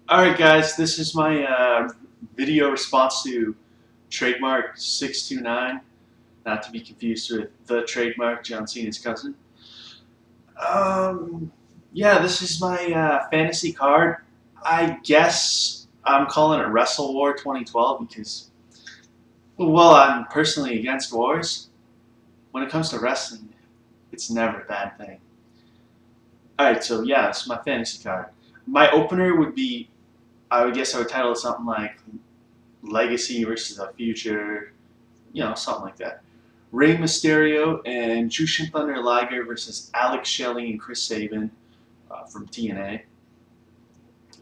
Alright guys, this is my video response to trademark 629, not to be confused with the trademark, John Cena's cousin. Yeah, this is my fantasy card. I guess I'm calling it WrestleWar 2012 because, well, I'm personally against wars. When it comes to wrestling, it's never a bad thing. Alright, so yeah, this is my fantasy card. My opener would be, I would guess I would title it something like Legacy versus the Future, something like that. Rey Mysterio and Jushin Thunder Liger versus Alex Shelley and Chris Sabin from TNA.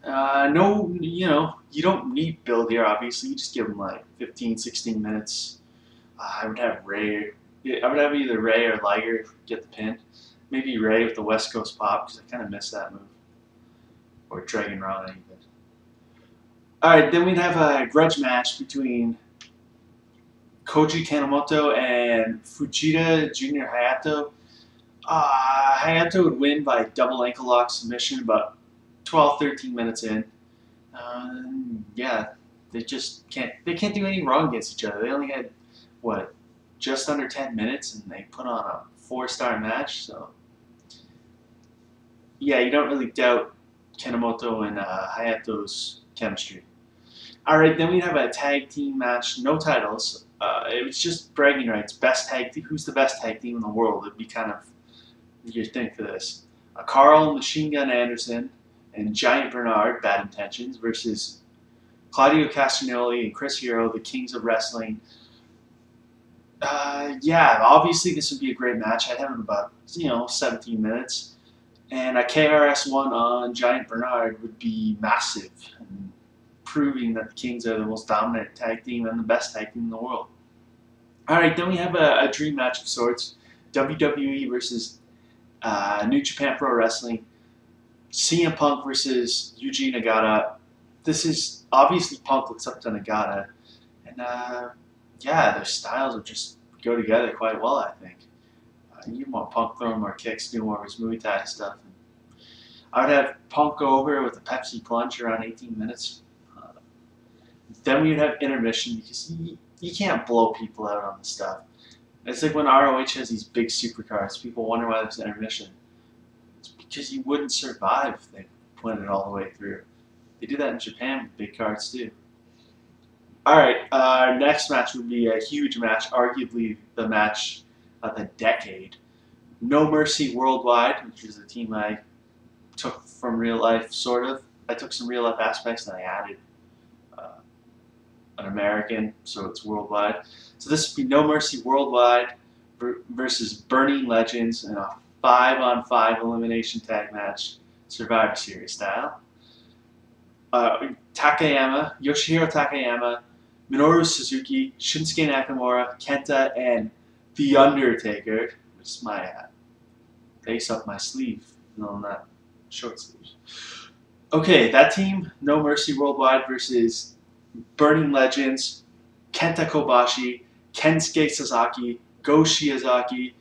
No, you don't need build here, obviously. You just give them like 15, 16 minutes. I would have Ray. I would have either Ray or Liger get the pin. Maybe Ray with the West Coast pop because I kind of miss that move. Or Dragon Rana even. Alright, then we'd have a grudge match between Koji Kanemoto and Fujita Jr Hayato. Hayato would win by double ankle lock submission about 12, 13 minutes in. Yeah, they just can't do any wrong against each other. They only had, what, just under 10 minutes and they put on a 4-star match, so yeah, you don't really doubt Kanemoto and Hayato's chemistry. Alright, then we'd have a tag team match, no titles. It was just bragging rights. Best tag team. Who's the best tag team in the world? It'd be kind of your thing for this. Karl, Machine Gun Anderson, and Giant Bernard, Bad Intentions, versus Claudio Castagnoli and Chris Hero, the Kings of Wrestling. Yeah, obviously this would be a great match. I'd have it about 17 minutes, and a KRS-1 on Giant Bernard would be massive, proving that the Kings are the most dominant tag team and the best tag team in the world. Alright, then we have a dream match of sorts. WWE versus New Japan Pro Wrestling. CM Punk versus Yuji Nagata. This is, obviously Punk looks up to Nagata. And yeah, their styles would just go together quite well, I think. You want Punk throwing more kicks, doing more of his Muay Thai stuff. I would have Punk go over with a Pepsi Plunge around 18 minutes. Then we would have intermission because you can't blow people out on this stuff. It's like when ROH has these big supercars, people wonder why there's intermission. It's because you wouldn't survive if they went it all the way through. They do that in Japan with big cards too. Alright, our next match would be a huge match, arguably the match of the decade. No Mercy Worldwide, which is a team I took from real life, sort of. I took some real life aspects and I added an American, so it's worldwide. So this would be No Mercy Worldwide versus Burning Legends in a 5-on-5 elimination tag match, Survivor Series style. Takayama, Yoshihiro Takayama, Minoru Suzuki, Shinsuke Nakamura, Kenta, and The Undertaker, which is my ace up my sleeve, not short sleeves. Okay, that team, No Mercy Worldwide versus Burning Legends, Kenta Kobashi, Kensuke Sasaki, Go Shiozaki,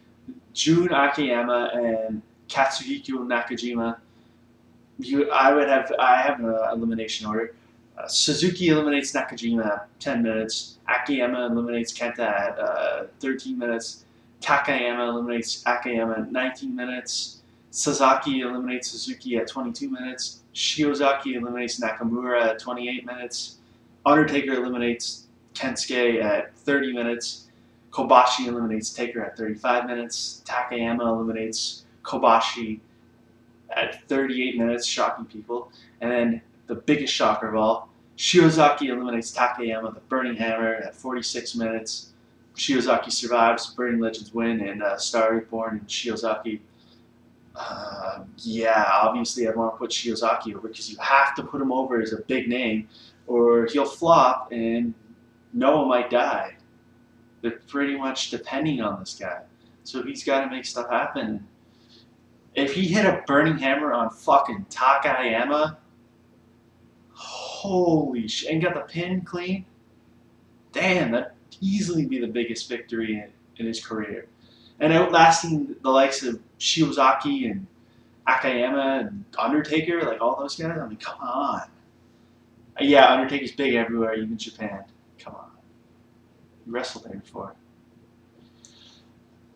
Jun Akiyama, and Katsuhiko Nakajima. I have an elimination order. Suzuki eliminates Nakajima at 10 minutes. Akiyama eliminates Kenta at 13 minutes. Takayama eliminates Akiyama at 19 minutes. Sasaki eliminates Suzuki at 22 minutes. Shiozaki eliminates Nakamura at 28 minutes. Undertaker eliminates Kensuke at 30 minutes. Kobashi eliminates Taker at 35 minutes. Takayama eliminates Kobashi at 38 minutes, shocking people. And then the biggest shocker of all, Shiozaki eliminates Takayama, the Burning Hammer, at 46 minutes. Shiozaki survives, Burning Legends win, and Star Reborn and Shiozaki. Yeah, obviously I want to put Shiozaki over because you have to put him over as a big name, or he'll flop and Noah might die. They're pretty much depending on this guy. So he's got to make stuff happen. If he hit a Burning Hammer on fucking Takayama, holy shit, and got the pin clean, damn, that'd easily be the biggest victory in his career. And outlasting the likes of Shiozaki and Akiyama and Undertaker, like all those guys, I mean, come on. Yeah, Undertaker's big everywhere, even Japan. Come on. You wrestled there before.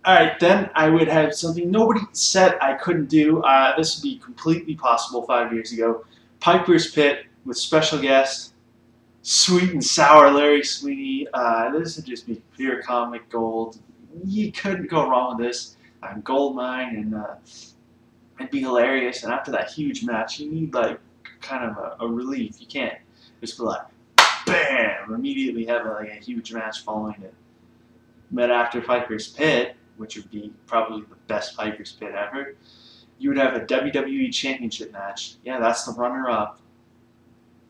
Alright, then I would have something nobody said I couldn't do. This would be completely possible 5 years ago. Piper's Pit with special guest, sweet and sour Larry Sweeney. This would just be pure comic gold. You couldn't go wrong with this. Goldmine, and it'd be hilarious. And after that huge match, you need like kind of a relief. You can't just be like, bam, immediately have like a huge match following it. But after Piper's Pit, which would be probably the best Piper's Pit ever, you would have a WWE Championship match. Yeah, that's the runner-up.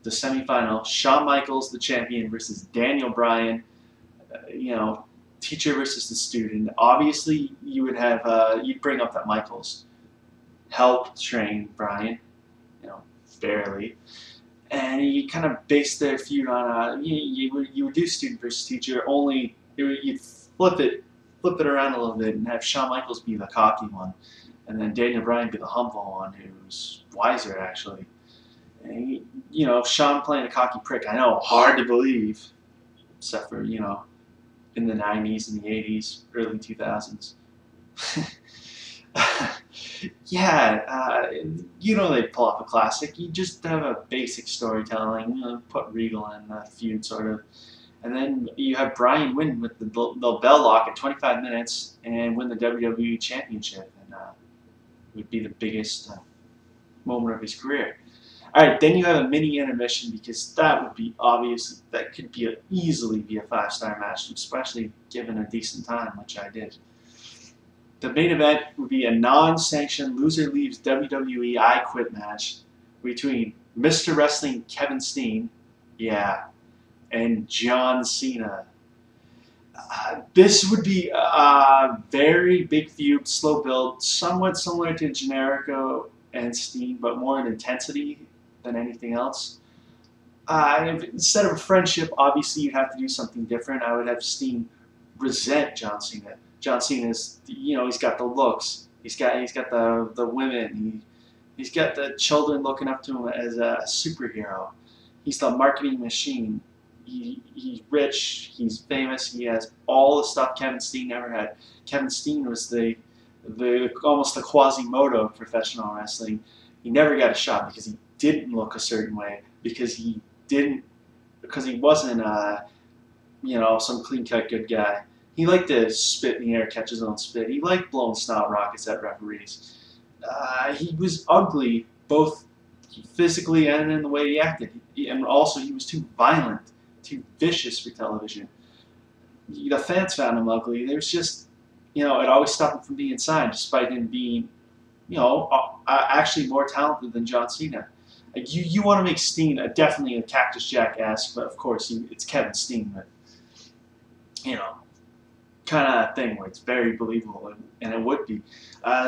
The semifinal, Shawn Michaels, the champion, versus Daniel Bryan, teacher versus the student. Obviously, you would have, you'd bring up that Michaels helped train Bryan, barely. And you kind of base their feud on, you would do student versus teacher, only you'd flip it around a little bit and have Shawn Michaels be the cocky one, and then Daniel Bryan be the humble one who's wiser, actually. And, Shawn playing a cocky prick, I know, hard to believe, except for, in the 90s and the 80s, early 2000s. Yeah, they'd pull off a classic. You just have a basic storytelling, put Regal in the feud, sort of. And then you have Bryan win with the bell lock at 25 minutes and win the WWE Championship. And it would be the biggest moment of his career. All right, then you have a mini intermission, because that would be obvious. That could be easily be a 5-star match, especially given a decent time, which I did. The main event would be a non-sanctioned loser leaves WWE I Quit match between Mr. Wrestling Kevin Steen, and John Cena. This would be a very big feud, slow build, somewhat similar to Generico and Steen, but more in intensity than anything else. Instead of a friendship, obviously you'd have to do something different. I would have Steen resent John Cena. John Cena's, he's got the looks, he's got the women, he's got the children looking up to him as a superhero. He's the marketing machine. He's rich, he's famous, he has all the stuff Kevin Steen never had. Kevin Steen was the almost the Quasimodo of professional wrestling. He never got a shot because he didn't look a certain way, because he wasn't some clean-cut good guy. He liked to spit in the air, catch his own spit. He liked blowing snot rockets at referees. He was ugly, both physically and in the way he acted. And also, he was too violent, too vicious for television. The fans found him ugly. There's just, it always stopped him from being signed, despite him being, actually more talented than John Cena. Like, you want to make Steen definitely a Cactus Jack-esque, but of course, it's Kevin Steen, but, kind of thing where it's very believable, and it would be.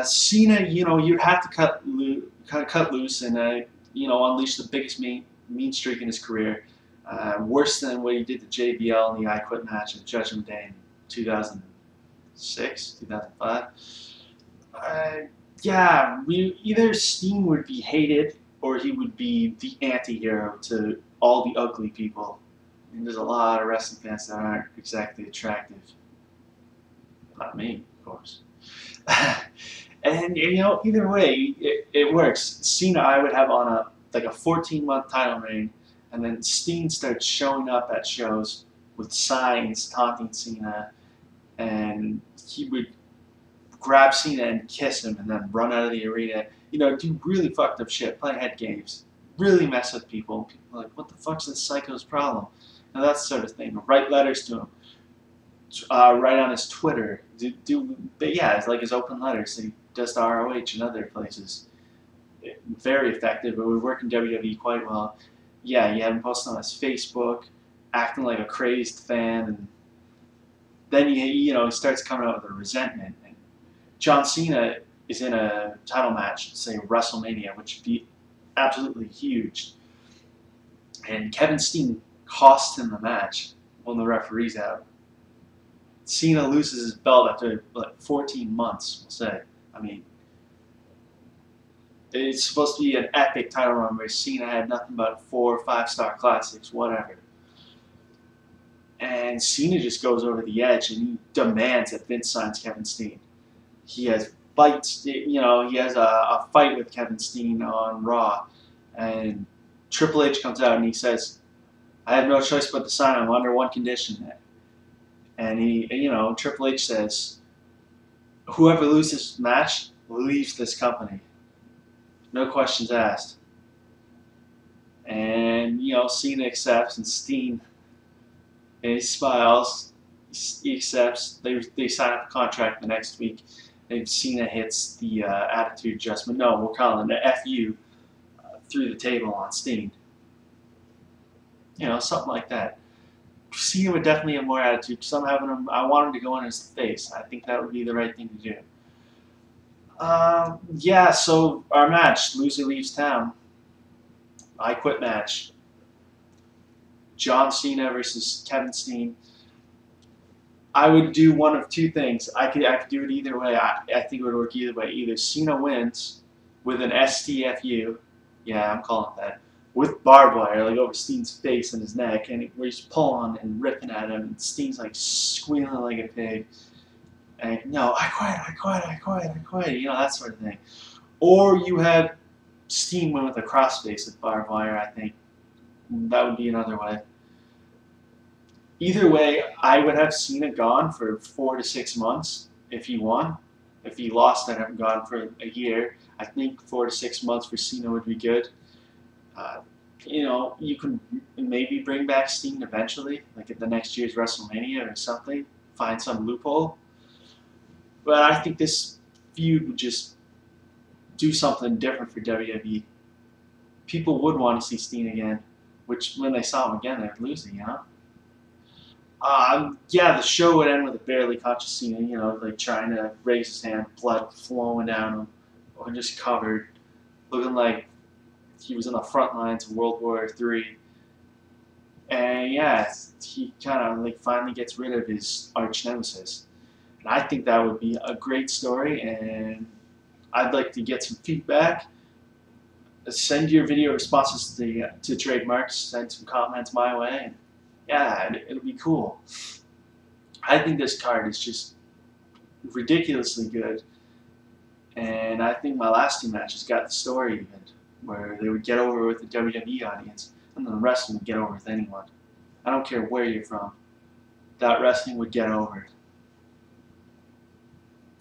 Cena, you'd have to cut loose and, unleash the biggest mean streak in his career. Worse than what he did to JBL in the I Quit match at Judgment Day in 2006, 2005. Either Steen would be hated or he would be the anti-hero to all the ugly people. And there's a lot of wrestling fans that aren't exactly attractive. Not me, of course. And, either way, it works. Cena I would have on a 14-month title reign, and then Steen starts showing up at shows with signs taunting Cena, and he would grab Cena and kiss him and then run out of the arena. Do really fucked up shit, play head games, really mess with people. People are like, what the fuck's this psycho's problem? And that sort of thing. Write letters to him. Write on his Twitter. It's like his open letters that he does to ROH and other places. Very effective. It would work in WWE quite well. Yeah, you have him posting on his Facebook, acting like a crazed fan, and then he starts coming out with a resentment. And John Cena is in a title match, say WrestleMania, which would be absolutely huge. And Kevin Steen cost him the match when the referee's out. Cena loses his belt after 14 months, we'll say. I mean, It's supposed to be an epic title run where Cena had nothing but 4 or 5-star classics, whatever. And Cena just goes over the edge and he demands that Vince signs Kevin Steen. He has fights, you know, he has a fight with Kevin Steen on Raw, and Triple H comes out and he says, "I have no choice but to sign him under one condition." And Triple H says, "Whoever loses this match leaves this company. No questions asked." And, Cena accepts, and Steen, and he smiles, he accepts, they sign up a contract the next week, and Cena hits the attitude adjustment. No, we're calling it FU through the table on Steen. Something like that. Cena would definitely have more attitude, because I want him to go in as the face. I think that would be the right thing to do. Yeah, so our match, loser leaves town. I Quit match. John Cena versus Kevin Steen. I would do one of two things. I could do it either way. I think it would work either way. Either Cena wins with an STFU. Yeah, I'm calling it that. With barbed wire, like over Steen's face and his neck, and where he's pulling and ripping at him, and Steen's like squealing like a pig. And no, I quit, that sort of thing. Or you have Steen win with a crossface with barbed wire, I think. That would be another way. Either way, I would have Cena gone for 4 to 6 months if he won. If he lost, I'd have him gone for a year. I think 4 to 6 months for Cena would be good. You can maybe bring back Steen eventually, like at the next year's WrestleMania or something. Find some loophole. But I think this feud would just do something different for WWE. People would want to see Steen again, which when they saw him again, they're losing, Yeah, the show would end with a barely conscious Cena, like trying to raise his hand, blood flowing down him, or just covered, looking like he was in the front lines of World War III. And yeah, he kind of finally gets rid of his arch nemesis. And I think that would be a great story, and I'd like to get some feedback. Send your video responses to Trademarks, send some comments my way, and yeah, it'll be cool. I think this card is just ridiculously good, and I think my last 2 matches got the story even, where they would get over with the WWE audience, and then the wrestling would get over with anyone. I don't care where you're from. That wrestling would get over.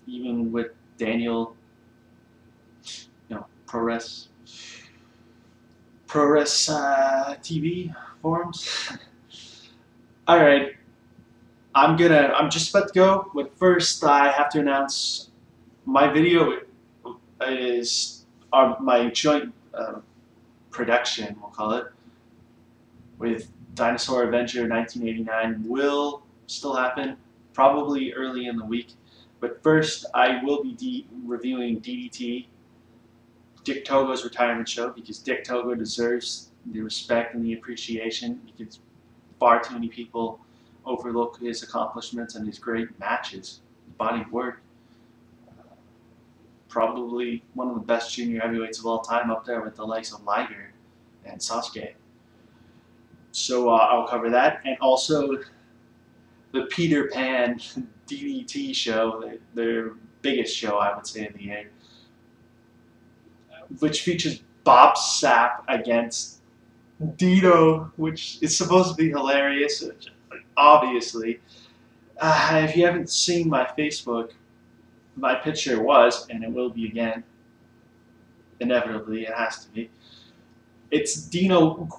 Even with Daniel, ProRes TV forums. All right, I'm just about to go, but first I have to announce my video is my joint production, we'll call it, with Dinosaur Avenger 1989 will still happen, probably early in the week. But first, I will be reviewing DDT, Dick Togo's retirement show, because Dick Togo deserves the respect and the appreciation, because far too many people overlook his accomplishments and his great matches, his body of work. Probably one of the best junior heavyweights of all time, up there with the likes of Liger and Sasuke. So I'll cover that, and also the Peter Pan DDT show, their biggest show, I would say, of the year, which features Bob Sapp against Dino, which is supposed to be hilarious, obviously. If you haven't seen my Facebook, my picture was, and it will be again, inevitably, it has to be. It's Dino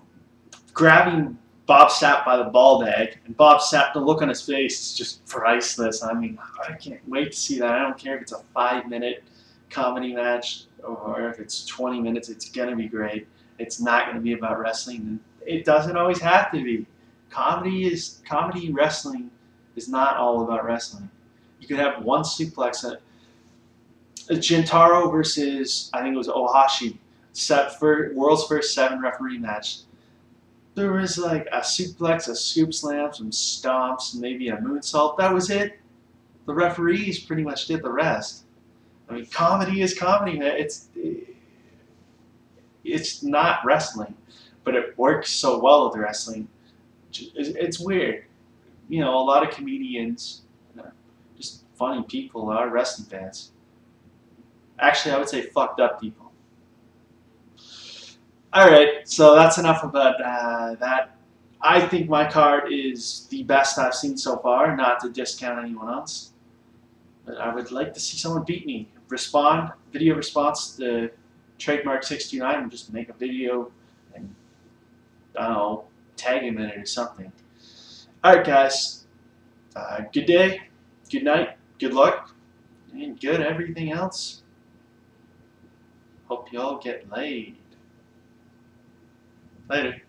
grabbing Bob Sapp by the ball bag, and Bob Sapp, the look on his face is just priceless. I mean, I can't wait to see that. I don't care if it's a 5-minute comedy match or if it's 20 minutes, it's going to be great. It's not going to be about wrestling. It doesn't always have to be. Comedy wrestling is not all about wrestling. You could have one suplex, a Gintaro versus, I think it was Ohashi, set for world's first 7 referee match. There was like a suplex, a scoop slam, some stomps, maybe a moonsault. That was it. The referees pretty much did the rest. I mean, comedy is comedy, man. it's not wrestling, but it works so well with wrestling. It's weird. You know, a lot of comedians, just funny people, are wrestling fans. Actually, I would say fucked up people. Alright, so that's enough about that. I think my card is the best I've seen so far, not to discount anyone else. But I would like to see someone beat me. Video response to trademark 629 and just make a video and, I don't know, tag him in it or something. Alright guys, good day, good night, good luck, and good everything else. Hope y'all get laid. Later.